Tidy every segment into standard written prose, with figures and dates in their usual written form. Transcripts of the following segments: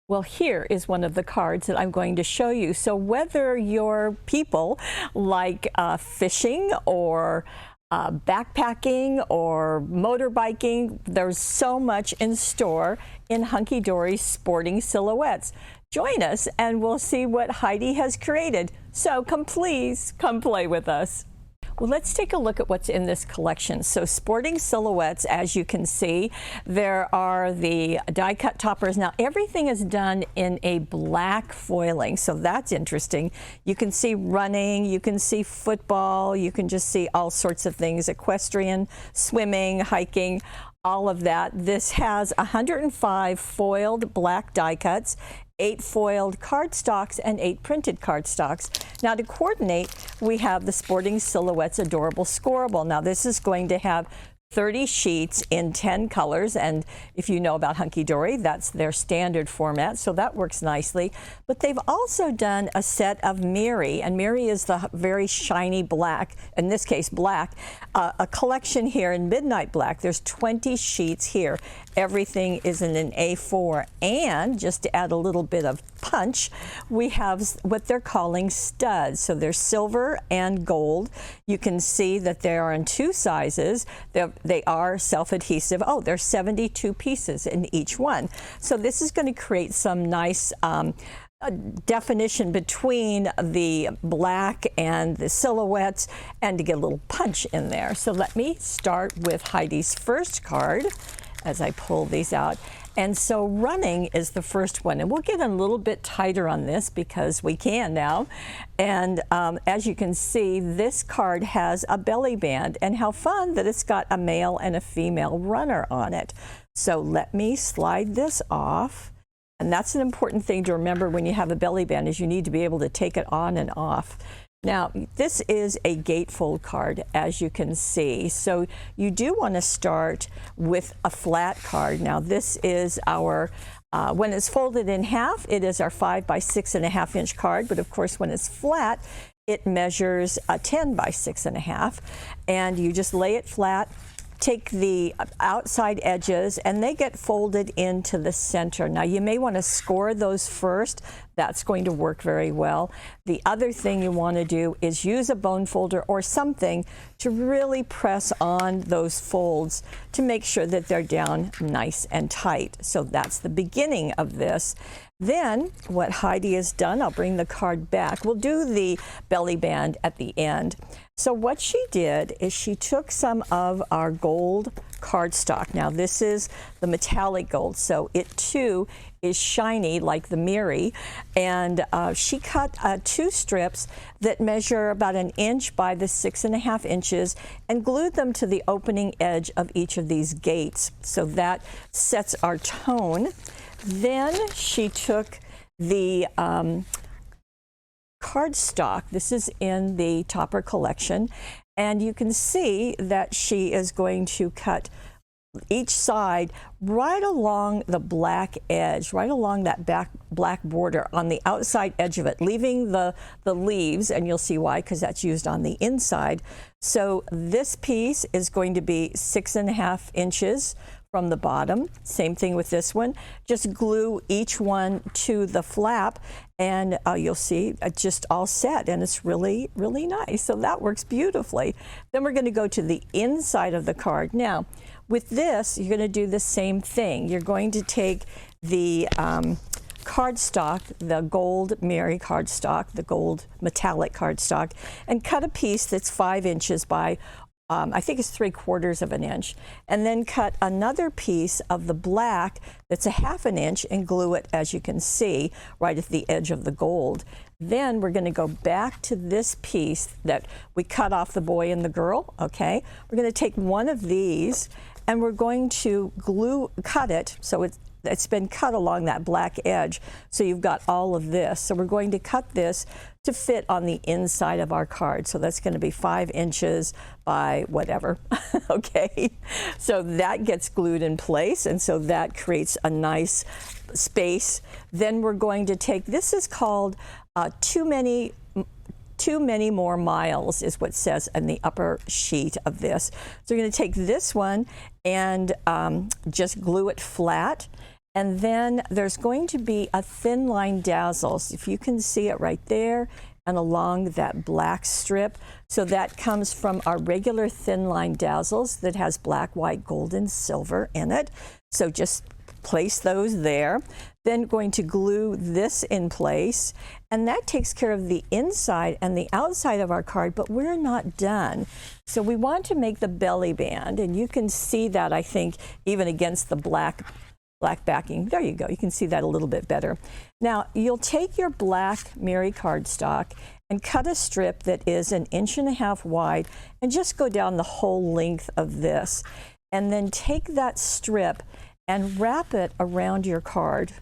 Well, here is one of the cards that I'm going to show you. So whether you're people like fishing or backpacking or motorbiking, there's so much in store in Hunkydory sporting silhouettes. Join us and we'll see what Heidi has created. So please come play with us. Well, let's take a look at what's in this collection. So sporting silhouettes, as you can see, there are the die-cut toppers. Now, everything is done in a black foiling, so that's interesting. You can see running, you can see football, you can just see all sorts of things, equestrian, swimming, hiking, all of that. This has 105 foiled black die cuts, 8 foiled cardstocks, and 8 printed cardstocks. Now to coordinate, we have the Sporting Silhouettes Adorable Scoreable. Now this is going to have 30 sheets in 10 colors, and if you know about Hunkydory, that's their standard format, so that works nicely. But they've also done a set of Miri, and Miri is the very shiny black, in this case black, a collection here in Midnight Black. There's 20 sheets here. Everything is in an A4, and just to add a little bit of punch, we have what they're calling studs. So they're silver and gold. You can see that they are in 2 sizes. They are self-adhesive. Oh, there's 72 pieces in each one. So this is going to create some nice definition between the black and the silhouettes, and to get a little punch in there. So let me start with Heidi's first card as I pull these out. And so running is the first one, and we'll get a little bit tighter on this because we can now. And as you can see, this card has a belly band, and how fun that it's got a male and a female runner on it. So let me slide this off. And that's an important thing to remember when you have a belly band, is you need to be able to take it on and off. Now, this is a gatefold card, as you can see. So you do want to start with a flat card. Now, this is our, when it's folded in half, it is our 5 by 6.5 inch card. But of course, when it's flat, it measures 10 by 6.5. And you just lay it flat. Take the outside edges and they get folded into the center. Now you may want to score those first. That's going to work very well. The other thing you want to do is use a bone folder or something to really press on those folds to make sure that they're down nice and tight. So that's the beginning of this. Then what Heidi has done, I'll bring the card back. We'll do the belly band at the end. So what she did is she took some of our gold cardstock. Now this is the metallic gold, so it too is shiny like the Miri, and she cut 2 strips that measure about 1 inch by the 6.5 inches and glued them to the opening edge of each of these gates. So that sets our tone. Then she took the cardstock. This is in the topper collection, and you can see that she is going to cut each side right along the black edge, right along that black border on the outside edge of it, leaving the leaves, and you'll see why, because that's used on the inside. So this piece is going to be 6.5 inches from the bottom. Same thing with this one. Just glue each one to the flap, and you'll see it's just all set, and it's really, really nice. So that works beautifully. Then we're going to go to the inside of the card. Now, with this, you're going to do the same thing. You're going to take the cardstock, the gold Miri cardstock, the gold metallic cardstock, and cut a piece that's 5 inches by I think it's 3/4 of an inch, and then cut another piece of the black that's 1/2 inch and glue it, as you can see, right at the edge of the gold. Then we're going to go back to this piece that we cut off the boy and the girl. Okay, we're going to take one of these and we're going to cut it so it's been cut along that black edge, so you've got all of this. So we're going to cut this to fit on the inside of our card. So that's going to be 5 inches by whatever. Okay, so that gets glued in place, and so that creates a nice space. Then we're going to take, this is called Too Many More Miles, is what it says in the upper sheet of this. So we're going to take this one and just glue it flat. And then there's going to be a thin line dazzles, if you can see it right there, and along that black strip. So that comes from our regular thin line dazzles that has black, white, gold, and silver in it. So just place those there. Then going to glue this in place, and that takes care of the inside and the outside of our card, but we're not done. So we want to make the belly band, and you can see that, I think, even against the black backing. There you go. You can see that a little bit better. Now, you'll take your black Mary cardstock and cut a strip that is 1.5 inches wide and just go down the whole length of this. And then take that strip and wrap it around your card.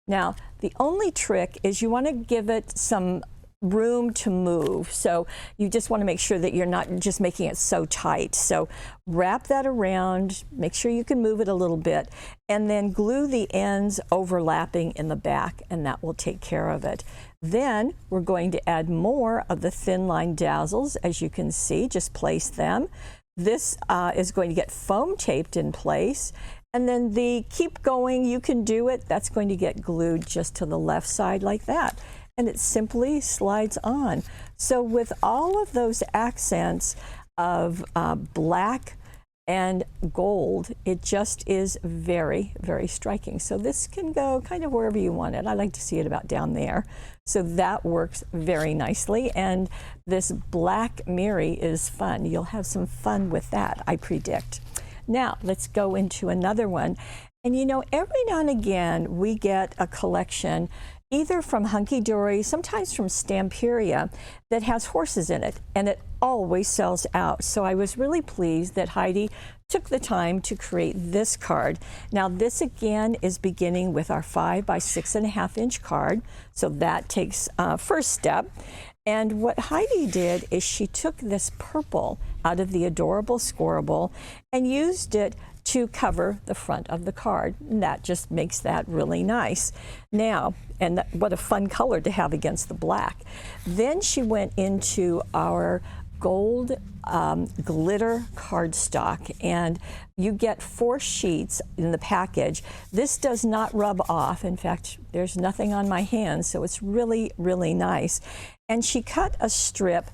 Now, the only trick is you want to give it some room to move. So you just want to make sure that you're not just making it so tight. So wrap that around, make sure you can move it a little bit, and then glue the ends overlapping in the back, and that will take care of it. Then we're going to add more of the thin line dazzles. As you can see, just place them. This is going to get foam taped in place. And then the keep going, you can do it, that's going to get glued just to the left side like that. And it simply slides on. So with all of those accents of black and gold, it just is very, very striking. So this can go kind of wherever you want it. I like to see it about down there. So that works very nicely. And this black Mary is fun. You'll have some fun with that, I predict. Now, let's go into another one. And you know, every now and again, we get a collection either from Hunkydory, sometimes from Stamperia, that has horses in it, and it always sells out. So I was really pleased that Heidi took the time to create this card. Now this again is beginning with our 5 by 6.5 inch card. So that takes first step. And what Heidi did is she took this purple out of the Adorable Squirrel and used it to cover the front of the card. And that just makes that really nice. Now, and what a fun color to have against the black. Then she went into our gold glitter cardstock, and you get 4 sheets in the package. This does not rub off. In fact, there's nothing on my hands, so it's really, really nice. And she cut a strip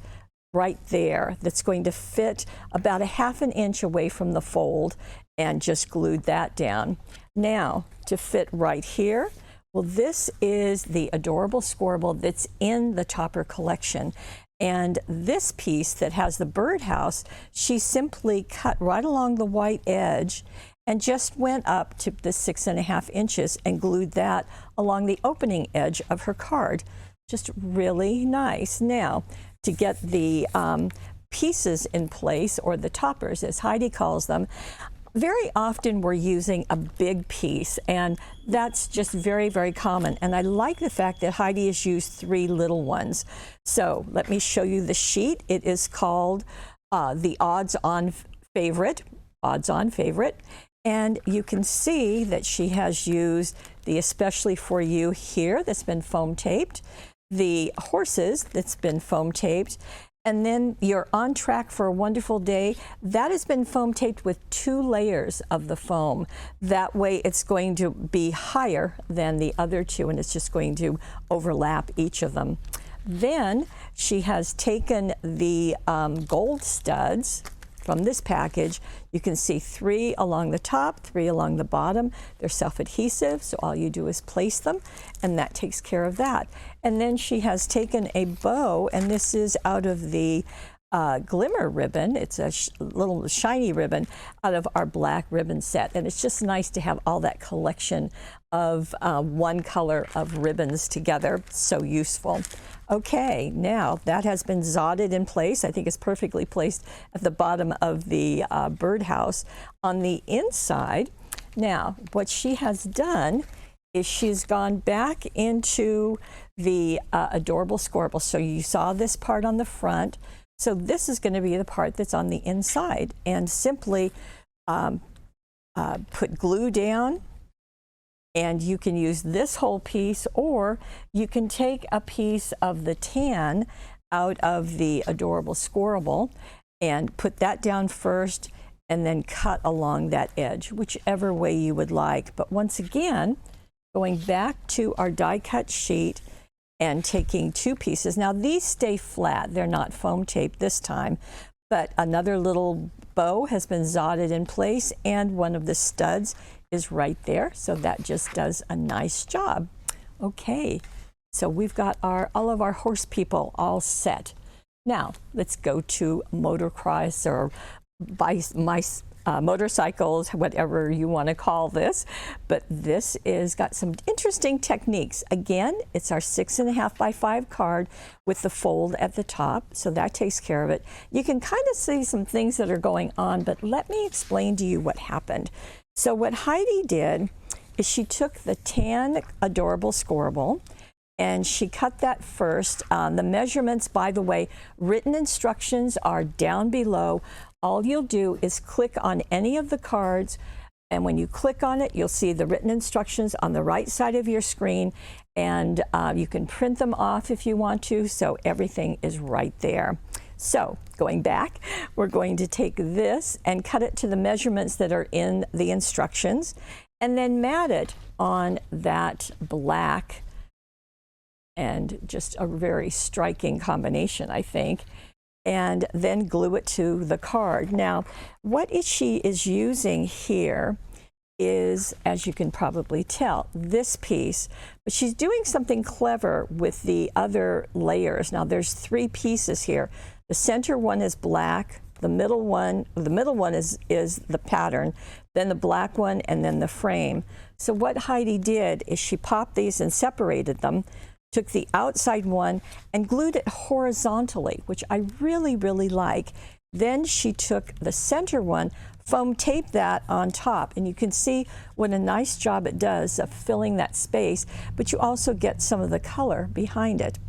right there that's going to fit about 1/2 inch away from the fold and just glued that down. Now, to fit right here, well, this is the Adorable Squirrel that's in the Topper collection. And this piece that has the birdhouse, she simply cut right along the white edge and just went up to the 6.5 inches and glued that along the opening edge of her card. Just really nice. Now, to get the pieces in place, or the toppers as Heidi calls them, very often we're using a big piece, and that's just very, very common. And I like the fact that Heidi has used 3 little ones. So let me show you the sheet. It is called the Odds-On Favorite. And you can see that she has used the Especially For You here that's been foam taped, the horses that's been foam taped, and then you're on track for a wonderful day. That has been foam taped with 2 layers of the foam. That way it's going to be higher than the other 2, and it's just going to overlap each of them. Then she has taken the gold studs from this package. You can see 3 along the top, 3 along the bottom. They're self-adhesive, so all you do is place them, and that takes care of that. And then she has taken a bow, and this is out of the glimmer ribbon. It's a little shiny ribbon out of our black ribbon set, and it's just nice to have all that collection of one color of ribbons together. So useful. Okay, now that has been zodded in place. I think it's perfectly placed at the bottom of the birdhouse. On the inside, now what she has done is she's gone back into the Adorable Squirrel. So you saw this part on the front. So this is going to be the part that's on the inside, and simply put glue down, and you can use this whole piece, or you can take a piece of the tan out of the Adorable Squirrel and put that down first, and then cut along that edge, whichever way you would like. But once again, going back to our die cut sheet and taking 2 pieces. Now these stay flat, they're not foam taped this time, but another little bow has been zotted in place and one of the studs is right there, so that just does a nice job. Okay, so we've got all of our horse people all set. Now let's go to motocross or motorcycles, whatever you want to call this, but this is got some interesting techniques. Again, it's our 6.5 by 5 card with the fold at the top, so that takes care of it. You can kind of see some things that are going on, but let me explain to you what happened. So what Heidi did is she took the tan adorable scoreable and she cut that first. The measurements, by the way, written instructions are down below. All you'll do is click on any of the cards, and when you click on it, you'll see the written instructions on the right side of your screen, and you can print them off if you want to, so everything is right there. So going back, we're going to take this and cut it to the measurements that are in the instructions, and then mat it on that black, and just a very striking combination, I think, and then glue it to the card. Now, what she is using here is, as you can probably tell, this piece, but she's doing something clever with the other layers. Now, there's 3 pieces here. The center one is black, the middle one is the pattern, then the black one, and then the frame. So what Heidi did is she popped these and separated them, took the outside one and glued it horizontally, which I really, really like. Then she took the center one, foam taped that on top, and you can see what a nice job it does of filling that space, but you also get some of the color behind it.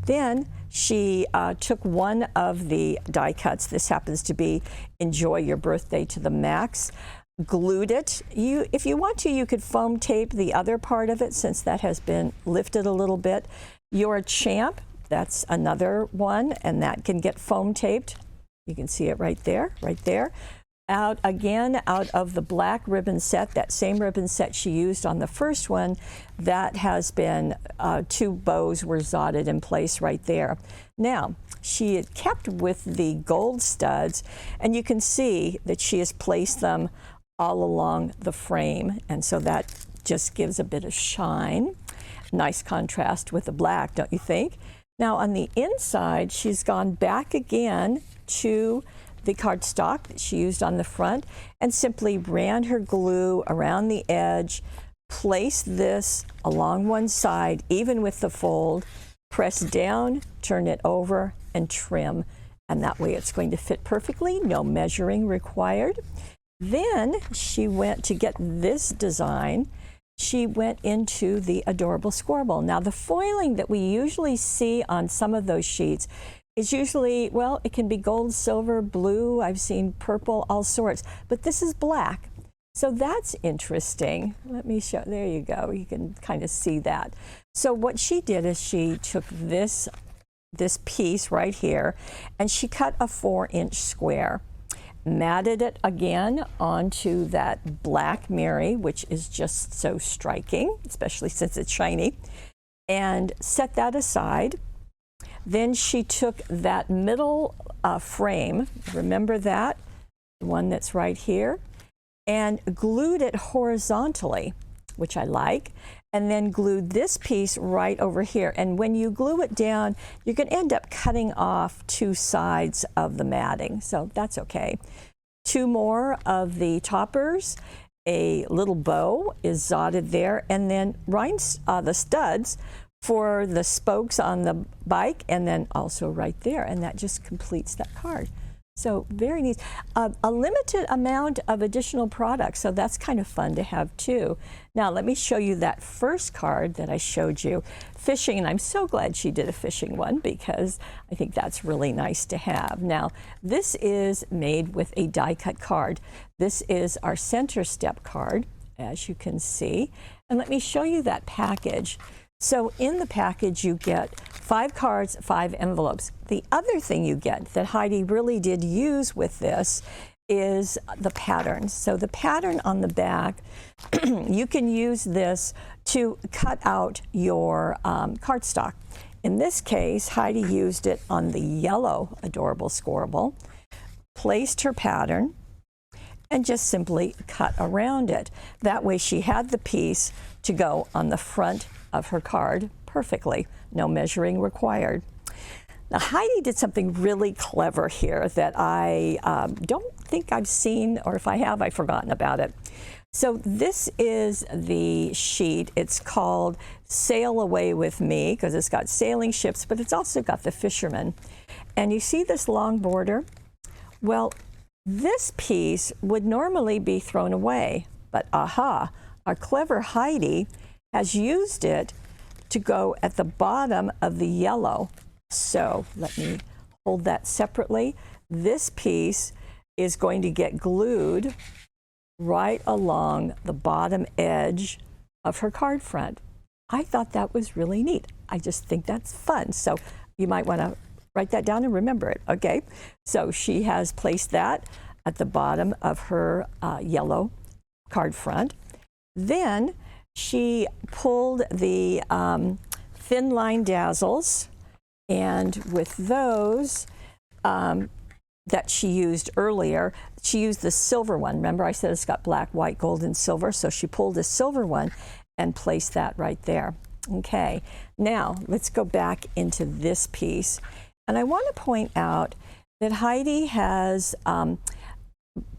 Then she took one of the die cuts. This happens to be Enjoy Your Birthday to the Max. Glued it. If you want to, you could foam tape the other part of it since that has been lifted a little bit. Your Champ, that's another one, and that can get foam taped. You can see it right there, right there. Out of the black ribbon set, that same ribbon set she used on the first one, that has been 2 bows were zotted in place right there. Now, she had kept with the gold studs, and you can see that she has placed them all along the frame, and so that just gives a bit of shine. Nice contrast with the black, don't you think? Now on the inside, she's gone back again to the cardstock that she used on the front and simply ran her glue around the edge, placed this along one side, even with the fold, press down, turn it over, and trim, and that way it's going to fit perfectly, no measuring required. Then she went to get this design. She went into the adorable scoreable. Now the foiling that we usually see on some of those sheets is usually, well, it can be gold, silver, blue. I've seen purple, all sorts, but this is black. So that's interesting. Let me show, there you go. You can kind of see that. So what she did is she took this piece right here and she cut a 4-inch square. Matted it again onto that black Mary, which is just so striking, especially since it's shiny, and set that aside. Then she took that middle frame, remember that, the one that's right here, and glued it horizontally, which I like, and then glued this piece right over here. And when you glue it down, you can end up cutting off 2 sides of the matting, so that's okay. 2 more of the toppers, a little bow is zotted there, and then the studs for the spokes on the bike, and then also right there, and that just completes that card. So very neat. A limited amount of additional products, so that's kind of fun to have too. Now let me show you that first card that I showed you, fishing, and I'm so glad she did a fishing one because I think that's really nice to have. Now this is made with a die cut card. This is our center step card, as you can see, and let me show you that package. So in the package you get 5 cards, 5 envelopes. The other thing you get that Heidi really did use with this is the patterns. So the pattern on the back, you can use this to cut out your cardstock. In this case, Heidi used it on the yellow Adorable Squirrel, placed her pattern, and just simply cut around it. That way she had the piece to go on the front of her card perfectly, no measuring required. Now Heidi did something really clever here that I don't think I've seen, or if I have, I've forgotten about it. So this is the sheet. It's called Sail Away With Me because it's got sailing ships, but it's also got the fishermen. And you see this long border? Well, this piece would normally be thrown away, but aha, our clever Heidi has used it to go at the bottom of the yellow. So let me hold that separately. This piece is going to get glued right along the bottom edge of her card front. I thought that was really neat. I just think that's fun. So you might want to write that down and remember it, okay? So she has placed that at the bottom of her yellow card front. Then she pulled the thin line dazzles, and with those that she used earlier, she used the silver one. Remember I said it's got black, white, gold, and silver, so she pulled a silver one and placed that right there. Okay, now let's go back into this piece. And I want to point out that Heidi has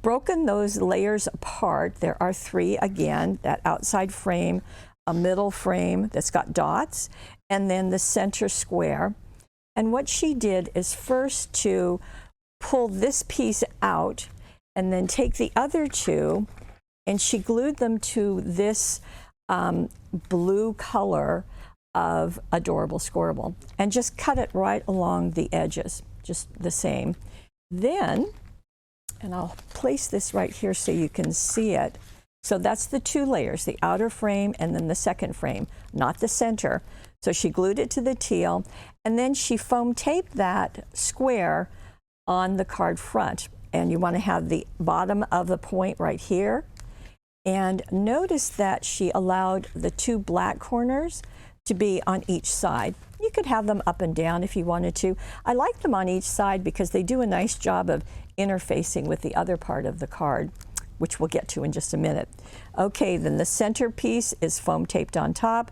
broken those layers apart. There are three again, that outside frame, a middle frame that's got dots, and then the center square. And what she did is first to pull this piece out and then take the other two, and she glued them to this blue color of Adorable Squirrel and just cut it right along the edges, just the same. Then, and I'll place this right here so you can see it. So that's the two layers, the outer frame and then the second frame, not the center. So she glued it to the teal, and then she foam taped that square on the card front. And you want to have the bottom of the point right here. And notice that she allowed the two black corners to be on each side. You could have them up and down if you wanted to. I like them on each side because they do a nice job of interfacing with the other part of the card, which we'll get to in just a minute. Okay, then the center piece is foam taped on top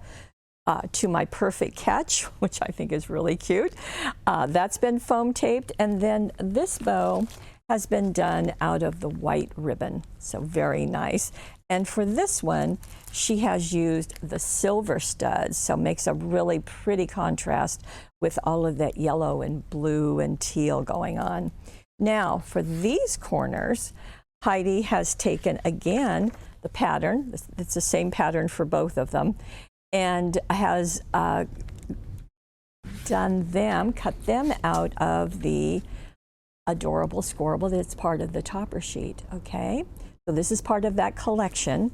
to my perfect catch, which I think is really cute. That's been foam taped, and then this bow has been done out of the white ribbon, so very nice. And for this one, she has used the silver studs, so makes a really pretty contrast with all of that yellow and blue and teal going on. Now, for these corners, Heidi has taken, again, the pattern, it's the same pattern for both of them, and has done them, cut them out of the Adorable Squirrel that's part of the topper sheet, okay? So this is part of that collection,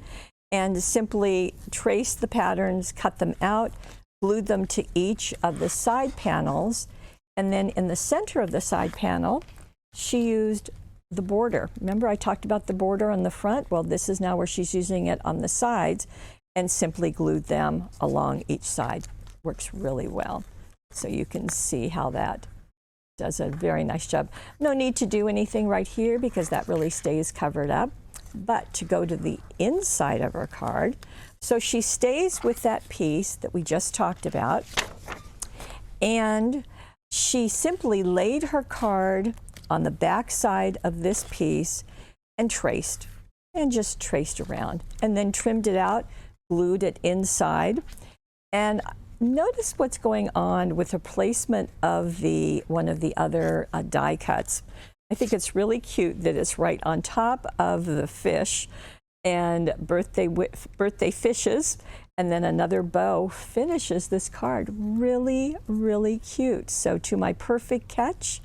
and simply trace the patterns, cut them out, glued them to each of the side panels, and then in the center of the side panel, she used the border. Remember I talked about the border on the front? Well, this is now where she's using it on the sides, and simply glued them along each side. Works really well. So you can see how that does a very nice job. No need to do anything right here because that really stays covered up. But to go to the inside of her card, so she stays with that piece that we just talked about, and she simply laid her card on the back side of this piece and traced, and just traced around, and then trimmed it out, glued it inside. And notice what's going on with the placement of one of the other die cuts. I think it's really cute that it's right on top of the fish and birthday fishes, and then another bow finishes this card. Really, really cute. So to my perfect catch,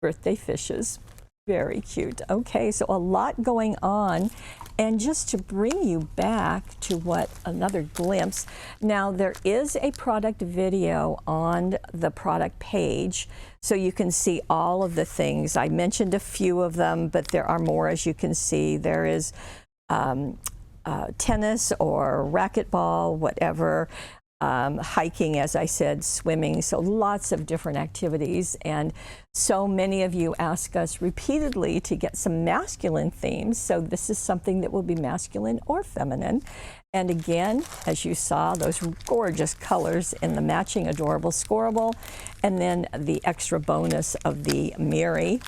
birthday fishes. Very cute. Okay, so a lot going on. And just to bring you back to another glimpse, now there is a product video on the product page, so you can see all of the things. I mentioned a few of them, but there are more, as you can see. There is a tennis or racquetball, whatever. Hiking, as I said, swimming, so lots of different activities. And so many of you ask us repeatedly to get some masculine themes, so this is something that will be masculine or feminine. And again, as you saw, those gorgeous colors in the matching adorable scoreable, and then the extra bonus of the Mary.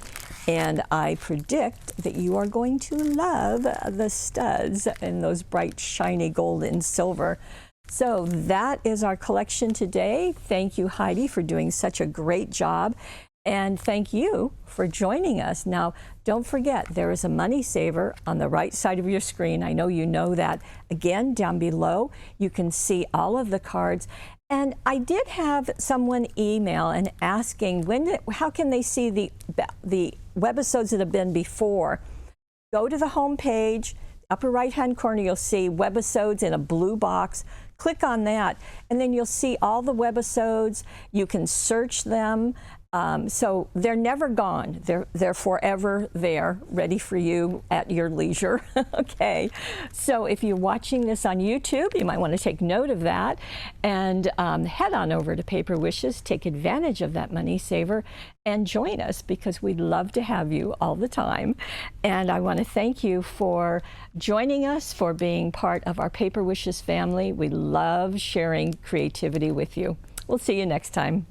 And I predict that you are going to love the studs in those bright, shiny gold and silver. So that is our collection today. Thank you, Heidi, for doing such a great job. And thank you for joining us. Now, don't forget, there is a money saver on the right side of your screen. I know you know that. Again, down below, you can see all of the cards. And I did have someone email and asking, how can they see the webisodes that have been before? Go to the home page, upper right-hand corner, you'll see webisodes in a blue box. Click on that, and then you'll see all the webisodes. You can search them. So they're never gone. They're forever there, ready for you at your leisure. Okay, so if you're watching this on YouTube, you might want to take note of that, and head on over to Paper Wishes, take advantage of that money saver, and join us, because we'd love to have you all the time. And I want to thank you for joining us, for being part of our Paper Wishes family. We love sharing creativity with you. We'll see you next time.